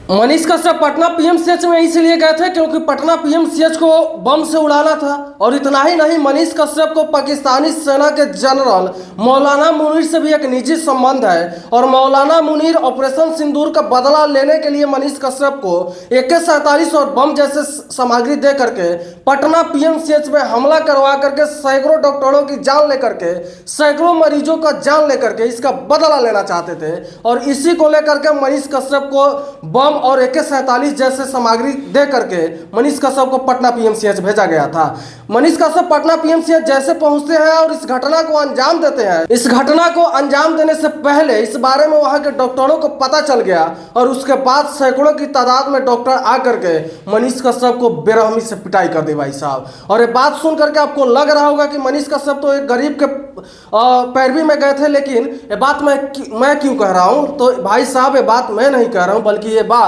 Manish Kashyap Patna PMCH में इसलिए गए थे क्योंकि पटना पीएमसीएच को बम से उड़ाना था। और इतना ही नहीं, मनीष कश्यप को पाकिस्तानी सेना के जनरल मौलाना मुनीर से भी एक निजी संबंध है और मौलाना मुनीर ऑपरेशन सिंदूर का बदला लेने के लिए मनीष कश्यप को AK-47 और बम जैसे सामग्री दे करके पटना पीएमसीएच में हमला करवा करके सैकड़ों डॉक्टरों की जान लेकर के, सैकड़ों मरीजों का जान लेकर के इसका बदला लेना चाहते थे। और इसी को लेकर के मनीष कश्यप को बम और AK-47 जैसे सामग्री दे करके मनीष कश्यप को पटना पीएमसीएच भेजा गया था। मनीष कश्यप पटना पीएमसीएच जैसे पहुंचते हैं और इस घटना को अंजाम देते हैं। इस घटना को अंजाम देने से पहले इस बारे में वहां के डॉक्टरों को पता चल गया और उसके बाद सैकड़ों की तादाद में डॉक्टर आकर के मनीष कश्यप को बेरहमी से पिटाई कर दी भाई साहब। और ये बात सुन करके आपको लग रहा होगा कि मनीष कश्यप तो एक गरीब के पैरवी में गए थे, लेकिन ये बात मैं क्यों कह रहा हूं? तो भाई साहब ये बात मैं नहीं कह रहा हूं, बल्कि ये बात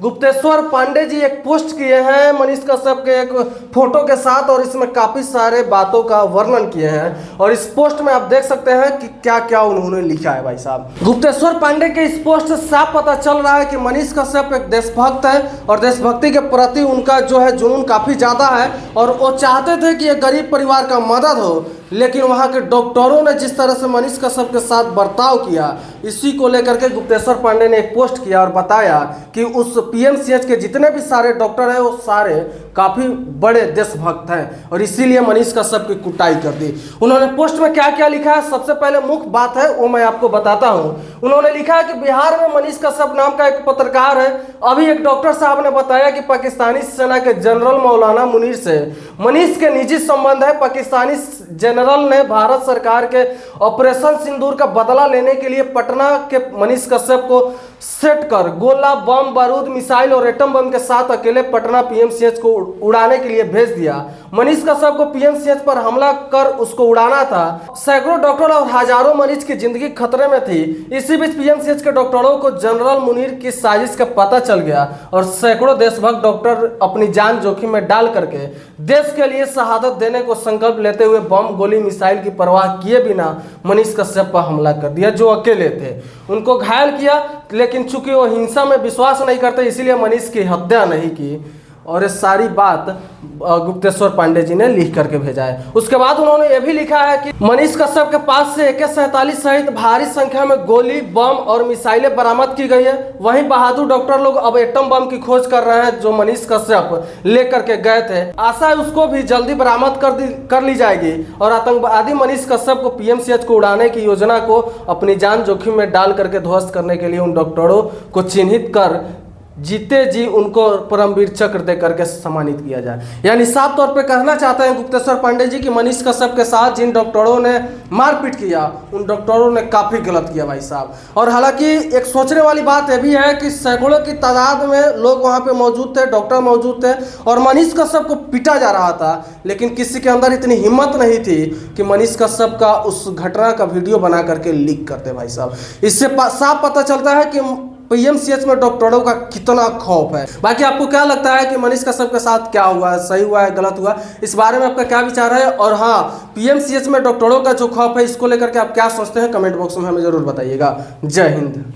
गुप्तेश्वर पांडे जी एक पोस्ट किए हैं मनीष कश्यप के एक फोटो के साथ और इसमें काफी सारे बातों का वर्णन किए हैं। और इस पोस्ट में आप देख सकते हैं कि क्या क्या उन्होंने लिखा है भाई साहब। गुप्तेश्वर पांडे के इस पोस्ट से साफ पता चल रहा है कि मनीष कश्यप एक देशभक्त है और देशभक्ति के प्रति उनका जो है जुनून काफी ज्यादा है और वो चाहते थे कि एक गरीब परिवार का मदद हो। लेकिन वहां के डॉक्टरों ने जिस तरह से मनीष कश्यप के साथ बर्ताव किया, इसी को लेकर के गुप्तेश्वर पांडे ने एक पोस्ट किया और बताया कि उस पीएमसीएच के जितने भी सारे डॉक्टर हैं वो सारे काफी बड़े देशभक्त हैं और इसीलिए मनीष कश्यप की कुटाई कर दी। उन्होंने पोस्ट में क्या क्या लिखा है, सबसे पहले मुख्य बात है वो मैं आपको बताता हूं। उन्होंने लिखा है कि बिहार में मनीष कश्यप नाम का एक पत्रकार है। अभी एक डॉक्टर साहब ने बताया कि पाकिस्तानी सेना के जनरल मौलाना मुनीर से मनीष के निजी संबंध है। पाकिस्तानी जनरल ने भारत सरकार के ऑपरेशन सिंदूर का बदला लेने के लिए पटना के मनीष कश्यप को सेट कर गोला, बम, बारूद, मिसाइल और एटम बम के साथ अकेले पटना पीएमसीएच को उड़ाने के लिए भेज दिया। मनीष कश्यप को पीएमसीएच पर हमला कर उसको उड़ाना था। सैकड़ों डॉक्टर और हजारों मरीज की जिंदगी खतरे में थी। इसी बीच पीएमसीएच के डॉक्टरों को जनरल मुनीर की साजिश का पता चल गया और सैकड़ों देशभक्त डॉक्टर अपनी जान जोखिम में डाल करके देश के लिए शहादत देने को संकल्प लेते हुए बम, गोली, मिसाइल की परवाह किए बिना मनीष कश्यप पर हमला कर दिया, जो अकेले थे। उनको घायल किया, लेकिन चूंकि वो हिंसा में विश्वास नहीं करते इसलिए मनीष की हत्या नहीं की। और ये सारी बात गुप्तेश्वर पांडे जी ने लिख करके भेजा है। उसके बाद उन्होंने ये भी लिखा है कि मनीष कश्यप के पास से AK-47 सहित भारी संख्या में गोली, बम और मिसाइलें बरामद की गई है। वहीं बहादुर डॉक्टर लोग अब एटम बम की खोज कर रहे हैं जो मनीष कश्यप लेकर के गए थे। आशा है उसको भी जल्दी बरामद कर ली जाएगी और आतंकवादी मनीष कश्यप को पीएमसीएच को उड़ाने की योजना को अपनी जान जोखिम में डाल करके ध्वस्त करने के लिए उन डॉक्टरों को चिन्हित कर जीते जी उनको परमवीर चक्र दे करके सम्मानित किया जाए। यानी साफ तौर पे कहना चाहते हैं गुप्तेश्वर पांडे जी कि मनीष कश्यप के साथ जिन डॉक्टरों ने मारपीट किया उन डॉक्टरों ने काफ़ी गलत किया भाई साहब। और हालांकि एक सोचने वाली बात यह भी है कि सैकड़ों की तादाद में लोग वहाँ पे मौजूद थे, डॉक्टर मौजूद थे और मनीष कश्यप को पीटा जा रहा था, लेकिन किसी के अंदर इतनी हिम्मत नहीं थी कि मनीष कश्यप का उस घटना का वीडियो बना करके लीक करते भाई साहब। इससे साफ पता चलता है कि पीएमसीएच में डॉक्टरों का कितना खौफ है। बाकी आपको क्या लगता है कि मनीष कश्यप के साथ क्या हुआ है, सही हुआ है, गलत हुआ, इस बारे में आपका क्या विचार है? और हाँ, पीएमसीएच में डॉक्टरों का जो खौफ है इसको लेकर के आप क्या सोचते हैं, कमेंट बॉक्स में हमें जरूर बताइएगा। जय हिंद।